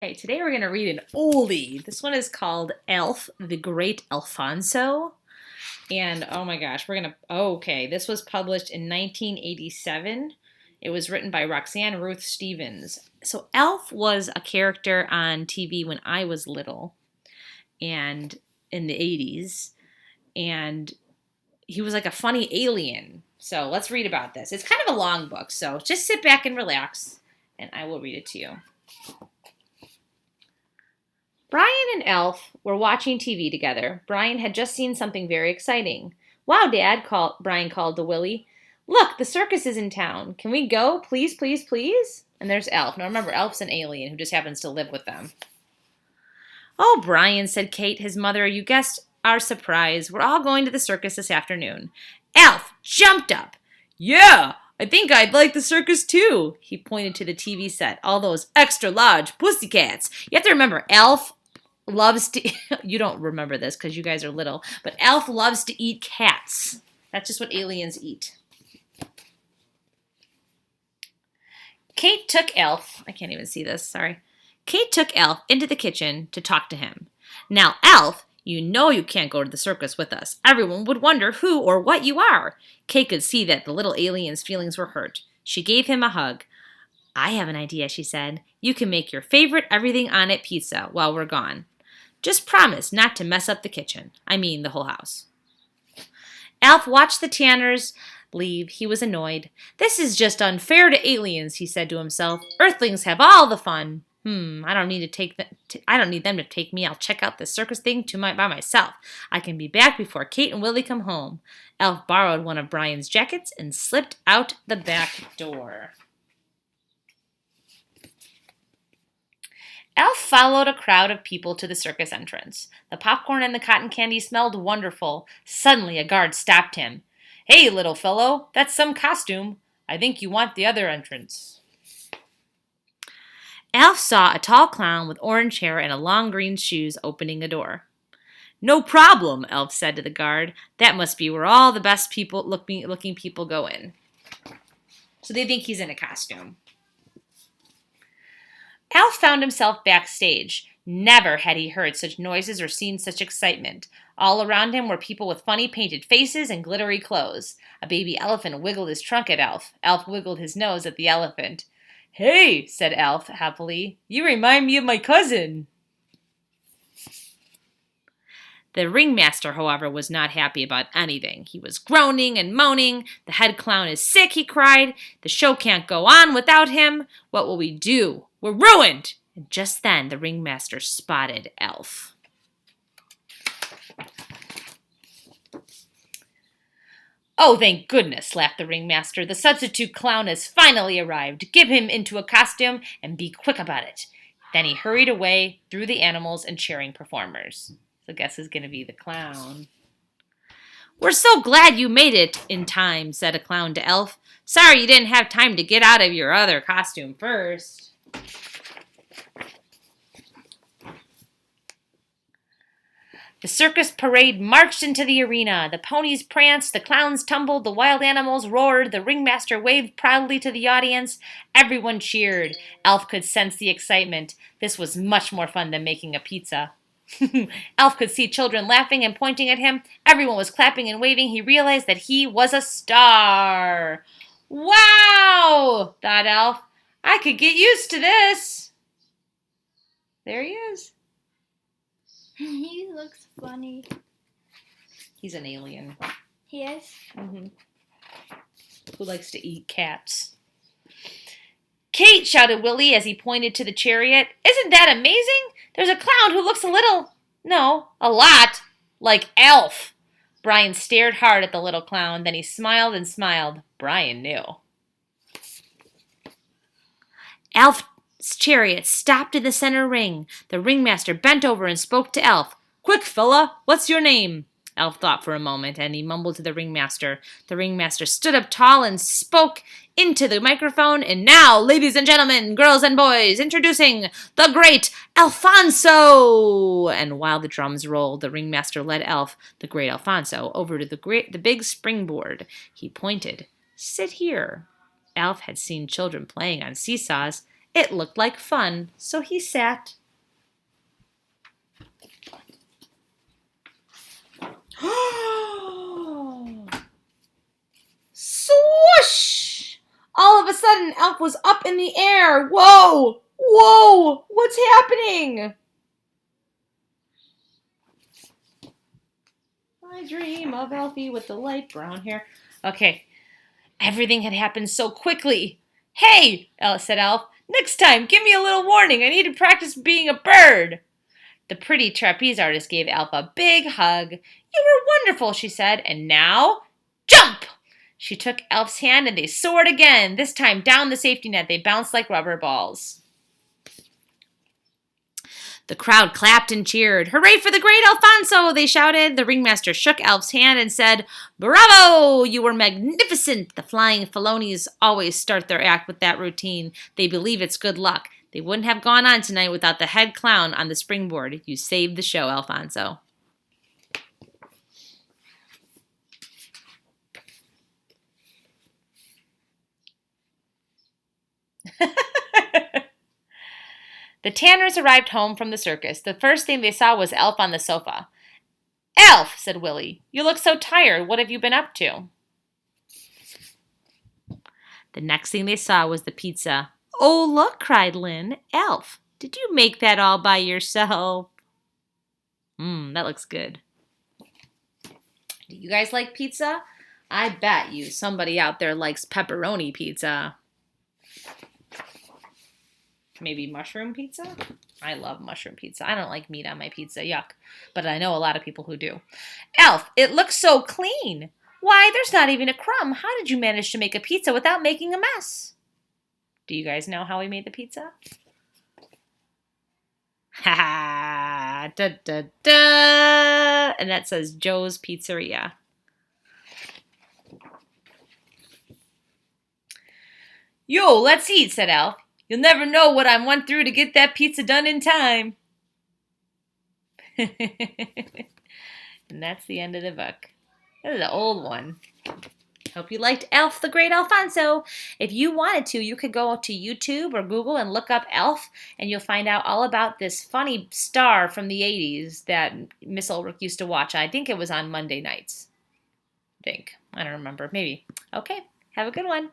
Okay, today we're going to read an oldie. This one is called Elf, the Great Alfonso. And oh my gosh, this was published in 1987. It was written by Roxanne Ruth-Stephens. So Elf was a character on TV when I was little and in the 80s. And he was like a funny alien. So let's read about this. It's kind of a long book, so just sit back and relax, and I will read it to you. Brian and Elf were watching TV together. Brian had just seen something very exciting. "Wow, Dad," Brian called to Willie. "Look, the circus is in town. Can we go? Please, please, please?" And there's Elf. Now remember, Elf's an alien who just happens to live with them. "Oh, Brian," said Kate, his mother, "you guessed our surprise. We're all going to the circus this afternoon." Elf jumped up. "Yeah, I think I'd like the circus too." He pointed to the TV set. All those extra large pussycats. You have to remember, Elf loves to, you don't remember this because you guys are little, but Elf loves to eat cats. That's just what aliens eat. Kate took Elf, I can't even see this, sorry. Kate took Elf into the kitchen to talk to him. "Now, Elf, you know you can't go to the circus with us. Everyone would wonder who or what you are." Kate could see that the little alien's feelings were hurt. She gave him a hug. "I have an idea," she said. "You can make your favorite everything on it pizza while we're gone. Just promise not to mess up the kitchen. I mean the whole house." Elf watched the Tanners leave. He was annoyed. "This is just unfair to aliens," he said to himself. "Earthlings have all the fun. I don't need them to take me. I'll check out this circus thing by myself. I can be back before Kate and Willie come home." Elf borrowed one of Brian's jackets and slipped out the back door. Elf followed a crowd of people to the circus entrance. The popcorn and the cotton candy smelled wonderful. Suddenly a guard stopped him. "Hey, little fellow, that's some costume. I think you want the other entrance." Elf saw a tall clown with orange hair and long green shoes opening a door. "No problem," Elf said to the guard. "That must be where all the best looking people go in." So they think he's in a costume. Elf found himself backstage. Never had he heard such noises or seen such excitement. All around him were people with funny painted faces and glittery clothes. A baby elephant wiggled his trunk at Elf. Elf wiggled his nose at the elephant. "Hey," said Elf happily, "you remind me of my cousin." The ringmaster, however, was not happy about anything. He was groaning and moaning. "The head clown is sick," he cried. "The show can't go on without him. What will we do? We're ruined!" And just then the ringmaster spotted Elf. "Oh, thank goodness," laughed the ringmaster. "The substitute clown has finally arrived. Give him into a costume and be quick about it." Then he hurried away through the animals and cheering performers. So guess who's going to be the clown? "We're so glad you made it in time," said a clown to Elf. "Sorry you didn't have time to get out of your other costume first." The circus parade marched into the arena. The ponies pranced, the clowns tumbled, the wild animals roared, the ringmaster waved proudly to the audience. Everyone cheered. Elf could sense the excitement. This was much more fun than making a pizza. Elf could see children laughing and pointing at him. Everyone was clapping and waving. He realized that he was a star. "Wow," thought Elf. "I could get used to this." There he is. He looks funny. He's an alien. He is? Who likes to eat cats. "Kate," shouted Willie as he pointed to the chariot. "Isn't that amazing? There's a clown who looks a lot like Elf." Brian stared hard at the little clown. Then he smiled and smiled. Brian knew. Elf's chariot stopped in the center ring. The ringmaster bent over and spoke to Elf. "Quick, fella, what's your name?" Elf thought for a moment, and he mumbled to the ringmaster. The ringmaster stood up tall and spoke into the microphone. "And now, ladies and gentlemen, girls and boys, introducing the great Alfonso!" And while the drums rolled, the ringmaster led Elf, the great Alfonso, over to the big springboard. He pointed. "Sit here." Elf had seen children playing on seesaws. It looked like fun, so he sat. Swoosh! All of a sudden, Elf was up in the air. Whoa! Whoa! What's happening? I dream of Elfie with the light brown hair. Okay, everything had happened so quickly. Hey, said Elf, next time, give me a little warning. I need to practice being a bird. The pretty trapeze artist gave Elf a big hug. You were wonderful, she said, and now, jump! She took Elf's hand and they soared again. This time, down the safety net, they bounced like rubber balls. The crowd clapped and cheered. Hooray for the great Alfonso, they shouted. The ringmaster shook Elf's hand and said, Bravo! You were magnificent. The flying Felonies always start their act with that routine. They believe it's good luck. They wouldn't have gone on tonight without the head clown on the springboard. You saved the show, Alfonso. The Tanners arrived home from the circus. The first thing they saw was Elf on the sofa. Elf, said Willie, you look so tired. What have you been up to? The next thing they saw was the pizza. Oh, look, cried Lynn. Elf, did you make that all by yourself? That looks good. Do you guys like pizza? I bet you somebody out there likes pepperoni pizza. Maybe mushroom pizza? I love mushroom pizza. I don't like meat on my pizza. Yuck. But I know a lot of people who do. Elf, it looks so clean. Why, there's not even a crumb. How did you manage to make a pizza without making a mess? Do you guys know how we made the pizza? Ha ha! Da da da! And that says Joe's Pizzeria. Yo, let's eat, said Elf. You'll never know what I went through to get that pizza done in time. And that's the end of the book. This is an old one. Hope you liked Elf the Great Alfonso. If you wanted to, you could go to YouTube or Google and look up Elf, and you'll find out all about this funny star from the 80s that Miss Ullrich used to watch. I think it was on Monday nights. I don't remember. Maybe. Okay. Have a good one.